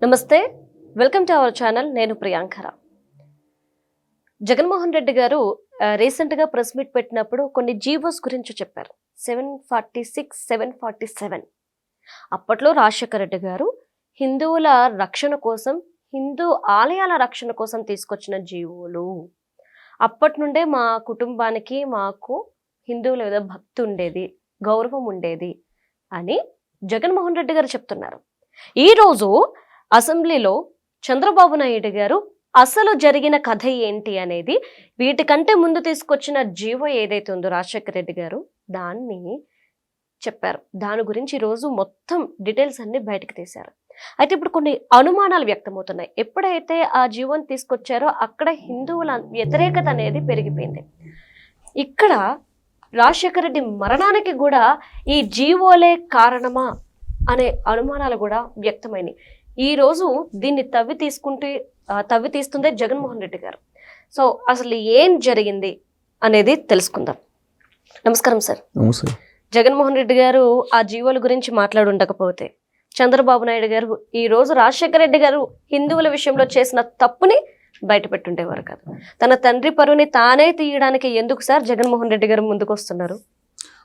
నమస్తే, welcome to our channel. నేను ప్రియాంకర. జగన్మోహన్ రెడ్డి గారు రీసెంట్గా ప్రెస్ మీట్ పెట్టినప్పుడు కొన్ని జీవోస్ గురించి చెప్పారు. 746, 747. అప్పట్లో రాజశేఖర రెడ్డి గారు హిందువుల రక్షణ కోసం, హిందూ ఆలయాల రక్షణ కోసం తీసుకొచ్చిన జీవోలు. అప్పటి నుండే మా కుటుంబానికి, మాకు హిందువుల మీద భక్తి ఉండేది, గౌరవం ఉండేది అని జగన్మోహన్ రెడ్డి గారు చెప్తున్నారు. ఈరోజు అసెంబ్లీలో చంద్రబాబు నాయుడు గారు అసలు జరిగిన కథ ఏంటి అనేది, వీటికంటే ముందు తీసుకొచ్చిన జీవో ఏదైతే ఉందో రాజశేఖర రెడ్డి గారు దాన్ని చెప్పారు. దాని గురించి ఈరోజు మొత్తం డీటెయిల్స్ అన్ని బయటకు తీశారు. అయితే ఇప్పుడు కొన్ని అనుమానాలు వ్యక్తమవుతున్నాయి. ఎప్పుడైతే ఆ జీవోని తీసుకొచ్చారో అక్కడ హిందువుల వ్యతిరేకత అనేది పెరిగిపోయింది. ఇక్కడ రాజశేఖర రెడ్డి మరణానికి కూడా ఈ జీవోలే కారణమా అనే అనుమానాలు కూడా వ్యక్తమైనాయి. ఈ రోజు దీన్ని తవ్వి తీస్తుందే జగన్మోహన్ రెడ్డి గారు. సో అసలు ఏం జరిగింది అనేది తెలుసుకుందాం. నమస్కారం సార్. నమస్తే. జగన్మోహన్ రెడ్డి గారు ఆ జీవోల గురించి మాట్లాడుండకపోతే చంద్రబాబు నాయుడు గారు ఈ రోజు రాజశేఖర రెడ్డి గారు హిందువుల విషయంలో చేసిన తప్పుని బయట పెట్టుండేవారు కాదు. తన తండ్రి పరువుని తానే తీయడానికి ఎందుకు సార్ జగన్మోహన్ రెడ్డి గారు ముందుకు వస్తున్నారు?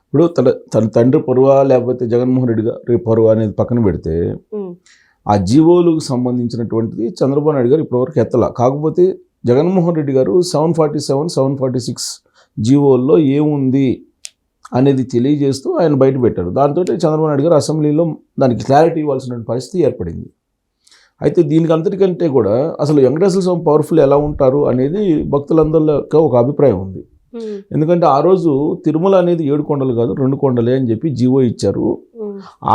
ఇప్పుడు తన తండ్రి పరువా లేకపోతే జగన్మోహన్ రెడ్డి గారి పరువా అనేది పక్కన పెడితే, ఆ జీవోలకు సంబంధించినటువంటిది చంద్రబాబు నాయుడు గారు ఇప్పటివరకు ఎత్తలా. కాకపోతే జగన్మోహన్ రెడ్డి గారు 747, 746 జీవోల్లో ఏముంది అనేది తెలియజేస్తూ ఆయన బయట పెట్టారు. దాంతో చంద్రబాబు నాయుడు గారు అసెంబ్లీలో దానికి క్లారిటీ ఇవ్వాల్సిన పరిస్థితి ఏర్పడింది. అయితే దీనికి అంతటికంటే కూడా అసలు వెంకటేశ్వర స్వామి పవర్ఫుల్ ఎలా ఉంటారు అనేది భక్తులందరిలో ఒక అభిప్రాయం ఉంది. ఎందుకంటే ఆ రోజు తిరుమల అనేది 7 కొండలు కాదు 2 కొండలే అని చెప్పి జీవో ఇచ్చారు.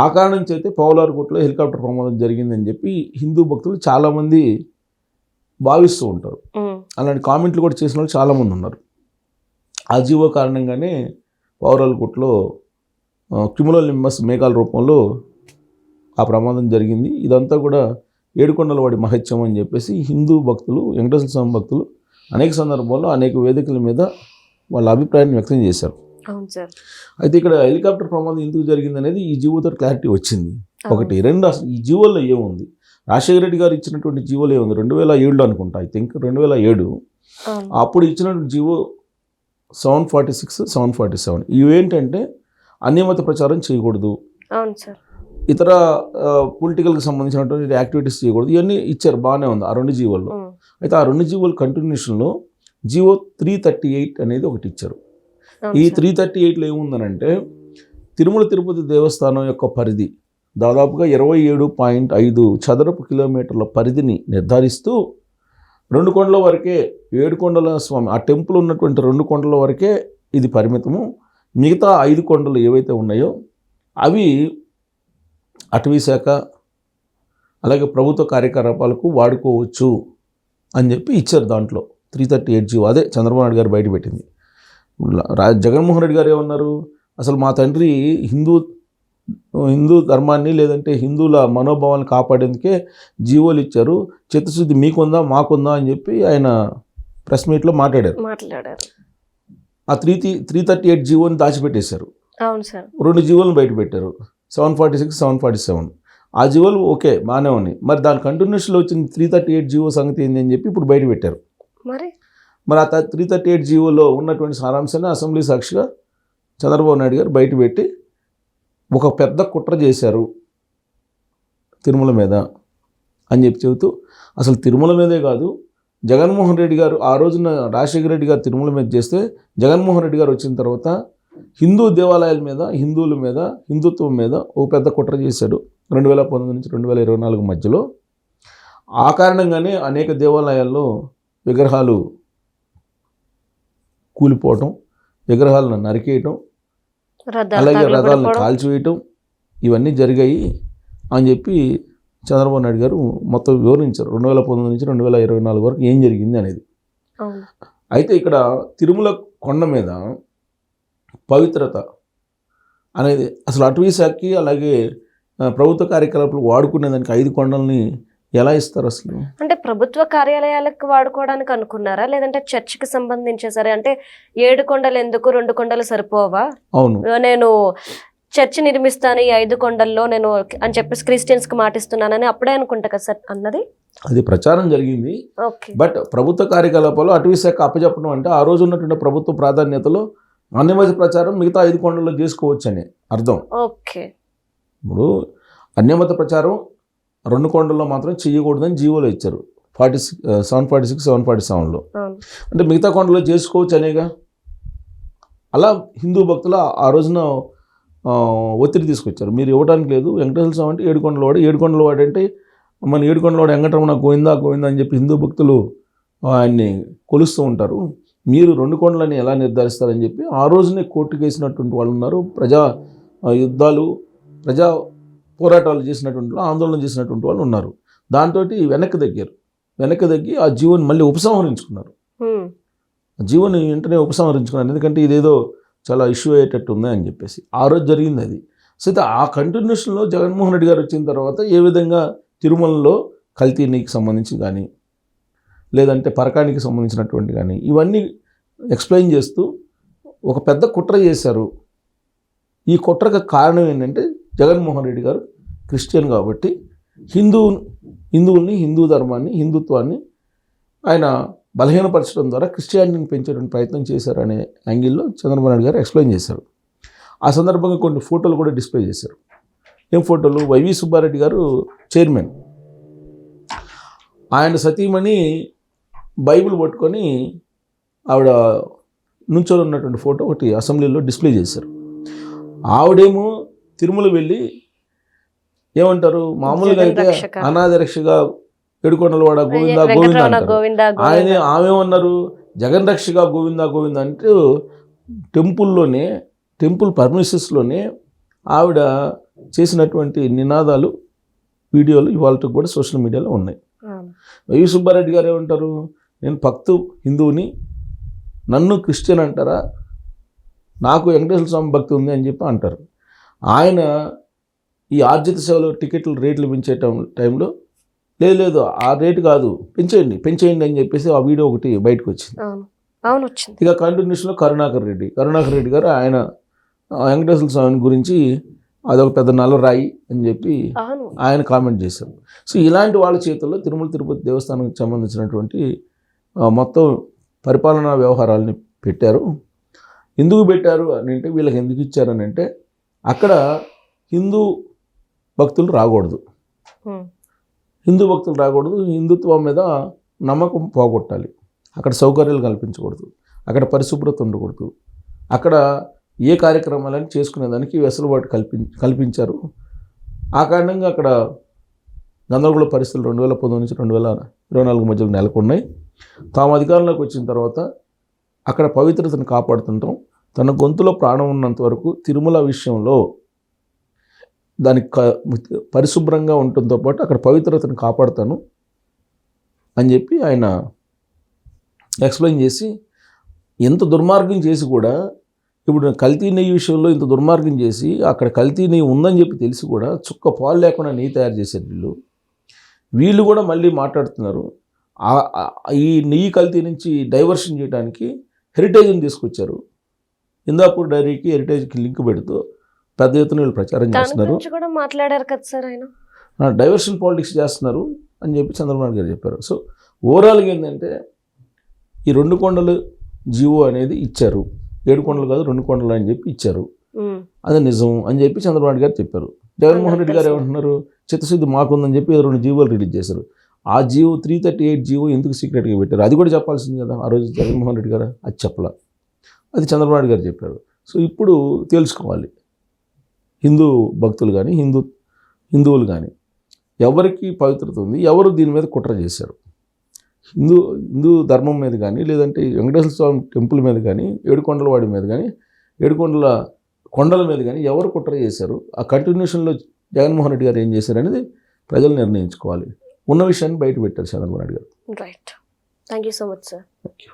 ఆ కారణం చేతే పౌలార్కోటలో హెలికాప్టర్ ప్రమాదం జరిగిందని చెప్పి హిందూ భక్తులు చాలామంది భావిస్తూ ఉంటారు. అలాంటి కామెంట్లు కూడా చేసిన వాళ్ళు చాలామంది ఉన్నారు. ఆ జీవో కారణంగానే పౌలార్కోటలో క్యుములోనింబస్ మేఘాల రూపంలో ఆ ప్రమాదం జరిగింది. ఇదంతా కూడా 7 కొండల వాడి మహత్యం అని చెప్పేసి హిందూ భక్తులు, వెంకటేశ్వర స్వామి భక్తులు అనేక సందర్భాల్లో అనేక వేదికల మీద వాళ్ళ అభిప్రాయాన్ని వ్యక్తం చేశారు. అయితే ఇక్కడ హెలికాప్టర్ ప్రమాదం ఎందుకు జరిగింది అనేది ఈ జీవోతో క్లారిటీ వచ్చింది. ఒకటి. రెండు, అసలు ఈ జీవోలో ఏముంది, రాజశేఖర రెడ్డి గారు ఇచ్చినటువంటి జీవోలో ఏముంది, 2007 అనుకుంటా, ఐ థింక్ 2007 అప్పుడు ఇచ్చినటువంటి జీవో 746, 747 ఇవేంటంటే అన్యమత ప్రచారం చేయకూడదు, ఇతర పొలిటికల్కి సంబంధించినటువంటి యాక్టివిటీస్ చేయకూడదు, ఇవన్నీ ఇచ్చారు. బాగానే ఉంది ఆ 2 జీవోల్లో. అయితే ఆ 2 జీవోల కంటిన్యూషన్లో జీవో 338 అనేది ఒకటి ఇచ్చారు. ఈ 338లో ఏముందనంటే, తిరుమల తిరుపతి దేవస్థానం యొక్క పరిధి దాదాపుగా 27.5 చదరపు కిలోమీటర్ల పరిధిని నిర్ధారిస్తూ 2 కొండల వరకే, 7 కొండల స్వామి ఆ టెంపుల్ ఉన్నటువంటి 2 కొండల వరకే ఇది పరిమితము. మిగతా 5 కొండలు ఏవైతే ఉన్నాయో అవి అటవీ శాఖ అలాగే ప్రభుత్వ కార్యకలాపాలకు వాడుకోవచ్చు అని చెప్పి ఇచ్చారు. దాంట్లో 338 జీవో అదే చంద్రబాబు నాయుడు గారు బయటపెట్టింది. జగన్మోహన్ రెడ్డి గారు ఏమన్నారు, అసలు మా తండ్రి హిందూ ధర్మాన్ని లేదంటే హిందువుల మనోభావాన్ని కాపాడేందుకే జీవోలు ఇచ్చారు, చిత్తశుద్ధి మీకుందా మాకుందా అని చెప్పి ఆయన ప్రెస్ మీట్లో మాట్లాడారు. ఆ 338 జీవోని దాచిపెట్టేశారు. 2 జీవోలను బయట పెట్టారు, 746, 747. ఆ జీవోలు ఓకే బాగానే ఉన్నాయి. మరి దాని కంటిన్యూషన్లో వచ్చిన 338 జీవో సంగతి ఏంది అని చెప్పి ఇప్పుడు బయట పెట్టారు. మరి ఆ 338 జీవోలో ఉన్నటువంటి సారాంశాన్ని అసెంబ్లీ సాక్షిగా చంద్రబాబు నాయుడు గారు బయట పెట్టి ఒక పెద్ద కుట్ర చేశారు తిరుమల మీద అని చెప్పి చెబుతూ, అసలు తిరుమల మీదే కాదు, జగన్మోహన్ రెడ్డి గారు ఆ రోజున రాజశేఖర రెడ్డి గారు తిరుమల మీద చేస్తే, జగన్మోహన్ రెడ్డి గారు వచ్చిన తర్వాత హిందూ దేవాలయాల మీద, హిందువుల మీద, హిందుత్వం మీద ఓ పెద్ద కుట్ర చేశాడు 2019 నుంచి 2024 మధ్యలో. ఆ కారణంగానే అనేక దేవాలయాల్లో విగ్రహాలు కూలిపోవటం, విగ్రహాలను నరికేయటం, అలాగే రథాలను కాల్చివేయటం ఇవన్నీ జరిగాయి అని చెప్పి చంద్రబాబు నాయుడు గారు మొత్తం వివరించారు 2019 నుంచి 2024 వరకు ఏం జరిగింది అనేది. అయితే ఇక్కడ తిరుమల కొండ మీద పవిత్రత అనేది అసలు అటవీ శాఖకి అలాగే ప్రభుత్వ కార్యకలాపాలు వాడుకునేదానికి 5 కొండల్ని ఎలా ఇస్తారు అసలు? అంటే ప్రభుత్వ కార్యాలయాలకు వాడుకోవడానికి అనుకున్నారా, లేదంటే చర్చికి సంబంధించేసరే? అంటే 7 కొండలు ఎందుకు, 2 కొండలు సరిపోవా? అవును, నేను చర్చి నిర్మిస్తాను ఈ 5 కొండల్లో నేను అని చెప్పేసి క్రిస్టియన్స్ కి మాటిస్తున్నానని అప్పుడే అనుకుంటా కదా సార్ అన్నది. అది ప్రచారం జరిగింది. ఓకే. బట్ ప్రభుత్వ కార్యకలాపాలు అటవీ శాఖ అప్పచెప్పడం అంటే ఆ రోజు ఉన్నటువంటి ప్రభుత్వ ప్రాధాన్యతలో అన్యమత ప్రచారం మిగతా 5 కొండల్లో చేసుకోవచ్చు అని అర్థం. ఓకే. ఇప్పుడు అన్యమత ప్రచారం 2 కొండల్లో మాత్రం చేయకూడదని జీవోలో ఇచ్చారు 746, 747లో. అంటే మిగతా కొండల్లో చేసుకోవచ్చు అనేగా. అలా హిందూ భక్తులు ఆ రోజున ఒత్తిడి తీసుకొచ్చారు. మీరు ఇవ్వడానికి లేదు, వెంకటేశ్వర స్వామి అంటే 7 కొండల వాడు, 7 కొండల వాడు అంటే మన 7 కొండల వాడు వెంకటరమణ గోవిందా గోవిందా అని చెప్పి హిందూ భక్తులు ఆయన్ని కొలుస్తూ ఉంటారు. మీరు 2 కొండలని ఎలా నిర్ధారిస్తారని చెప్పి ఆ రోజునే కోర్టుకు వేసినటువంటి వాళ్ళు ఉన్నారు. ప్రజా యుద్ధాలు, ప్రజా పోరాటాలు చేసినటువంటి వాళ్ళు, ఆందోళన చేసినటువంటి వాళ్ళు ఉన్నారు. దాంతో వెనక్కి తగ్గి ఆ జీవోని మళ్ళీ ఉపసంహరించుకున్నారు. జీవోని వెంటనే ఉపసంహరించుకున్నారు. ఎందుకంటే ఇదేదో చాలా ఇష్యూ అయ్యేటట్టు ఉంది అని చెప్పేసి ఆ రోజు జరిగింది అది. సో ఆ కంటిన్యూషన్లో జగన్మోహన్ రెడ్డి గారు వచ్చిన తర్వాత ఏ విధంగా తిరుమలలో కల్తీనికి సంబంధించి కానీ లేదంటే పరకానికి సంబంధించినటువంటి కానీ ఇవన్నీ ఎక్స్ప్లెయిన్ చేస్తూ ఒక పెద్ద కుట్ర చేశారు. ఈ కుట్రకు కారణం ఏంటంటే జగన్మోహన్ రెడ్డి గారు క్రిస్టియన్ కాబట్టి హిందువుల్ని, హిందూ ధర్మాన్ని, హిందుత్వాన్ని ఆయన బలహీనపరచడం ద్వారా క్రిస్టియానిటీని పెంచేటువంటి ప్రయత్నం చేశారనే యాంగిల్లో చంద్రబాబు నాయుడు గారు ఎక్స్ప్లెయిన్ చేశారు. ఆ సందర్భంగా కొన్ని ఫోటోలు కూడా డిస్ప్లే చేశారు. ఏం ఫోటోలు? వైవి సుబ్బారెడ్డి గారు చైర్మన్, ఆయన సతీమణి బైబిల్ పట్టుకొని ఆవిడ నుంచొని ఉన్నటువంటి ఫోటో ఒకటి అసెంబ్లీలో డిస్ప్లే చేశారు. ఆవిడేమో తిరుమల వెళ్ళి ఏమంటారు, మామూలుగా అయితే అనాథ రక్షగా ఏడుకొండలవాడ గోవిందా గోవిందా ఆయన ఆమెమన్నారు, జగన్ రక్షగా గోవిందా గోవిందా అంటూ టెంపుల్ పర్మిషన్స్లోనే ఆవిడ చేసినటువంటి నినాదాలు, వీడియోలు ఇవాళ కూడా సోషల్ మీడియాలో ఉన్నాయి. వైవి సుబ్బారెడ్డి గారు ఏమంటారు, నేను హిందువుని, నన్ను క్రిస్టియన్ అంటారా, నాకు వెంకటేశ్వర స్వామి భక్తి ఉంది అని చెప్పి అంటారు. ఆయన ఈ ఆర్జిత సేవలో టికెట్లు రేట్లు పెంచే టైంలో లేదు ఆ రేటు కాదు, పెంచేయండి అని చెప్పేసి ఆ వీడియో ఒకటి బయటకు వచ్చింది. ఇక కంటిన్యూషన్లో కరుణాకర్ రెడ్డి గారు ఆయన వెంకటేశ్వర స్వామి గురించి అదొక పెద్ద నల్లరాయి అని చెప్పి ఆయన కామెంట్ చేశారు. సో ఇలాంటి వాళ్ళ చేతుల్లో తిరుమల తిరుపతి దేవస్థానానికి సంబంధించినటువంటి మొత్తం పరిపాలనా వ్యవహారాలని పెట్టారు. ఎందుకు పెట్టారు అని అంటే, వీళ్ళకి ఎందుకు ఇచ్చారని అంటే, అక్కడ హిందూ భక్తులు రాకూడదు, హిందుత్వం మీద నమ్మకం పోగొట్టాలి, అక్కడ సౌకర్యాలు కల్పించకూడదు, అక్కడ పరిశుభ్రత ఉండకూడదు, అక్కడ ఏ కార్యక్రమాలని చేసుకునేదానికి వెసులుబాటు కల్పించారు. ఆ కారణంగా అక్కడ గందరగోళ పరిస్థితులు 2019 నుంచి 2024 మధ్యలో నెలకొన్నాయి. తాము అధికారంలోకి వచ్చిన తర్వాత అక్కడ పవిత్రతను కాపాడుతుంటాం, తన గొంతులో ప్రాణం ఉన్నంత వరకు తిరుమల విషయంలో దానికి పరిశుభ్రంగా ఉండటంతో పాటు అక్కడ పవిత్రతను కాపాడుతాను అని చెప్పి ఆయన ఎక్స్ప్లెయిన్ చేసి, ఎంత దుర్మార్గం చేసి కూడా ఇప్పుడు కల్తీ నెయ్యి విషయంలో ఇంత దుర్మార్గం చేసి అక్కడ కల్తీ నెయ్యి ఉందని చెప్పి తెలిసి కూడా చుక్క పాలు లేకుండా నెయ్యి తయారు చేశారు వీళ్ళు కూడా మళ్ళీ మాట్లాడుతున్నారు. ఈ నెయ్యి కల్తీ నుంచి డైవర్షన్ చేయడానికి హెరిటేజ్ని తీసుకొచ్చారు. ఇందాపూర్ డైరీకి హెరిటేజ్కి లింక్ పెడుతూ పెద్ద ఎత్తున వీళ్ళు ప్రచారం చేస్తున్నారు. మాట్లాడారు కదా సార్ ఆయన, డైవర్షన్ పాలిటిక్స్ చేస్తున్నారు అని చెప్పి చంద్రబాబు గారు చెప్పారు. సో ఓవరాల్గా ఏంటంటే, ఈ 2 కొండలు జీవో అనేది ఇచ్చారు, 7 కొండలు కాదు 2 కొండలు అని చెప్పి ఇచ్చారు, అది నిజం అని చెప్పి చంద్రబాబు గారు చెప్పారు. జగన్మోహన్ రెడ్డి గారు ఏమంటున్నారు, చిత్తశుద్ధి మాకుందని చెప్పి 2 జీవోలు రిలీజ్ చేశారు. ఆ జీవో 338 జీవో ఎందుకు సీక్రెట్గా పెట్టారు, అది కూడా చెప్పాల్సింది కదా ఆ రోజు జగన్మోహన్ రెడ్డి గారు, అది చెప్పలా, అది చంద్రబాబు గారు చెప్పారు. సో ఇప్పుడు తెలుసుకోవాలి, హిందూ భక్తులు కానీ హిందువులు కానీ ఎవరికి పవిత్రత ఉంది, ఎవరు దీని మీద కుట్ర చేశారు, హిందూ ధర్మం మీద కానీ లేదంటే వెంకటేశ్వర స్వామి టెంపుల్ మీద కానీ ఏడుకొండల వాడి మీద కానీ కొండల మీద కానీ ఎవరు కుట్ర చేశారు, ఆ కంటిన్యూషన్లో జగన్మోహన్ రెడ్డి గారు ఏం చేశారు అనేది ప్రజలు నిర్ణయించుకోవాలి. ఉన్న విషయాన్ని బయట పెట్టారు చంద్రబాబు నాయుడు గారు. Right, thank you so much sir. Thank you.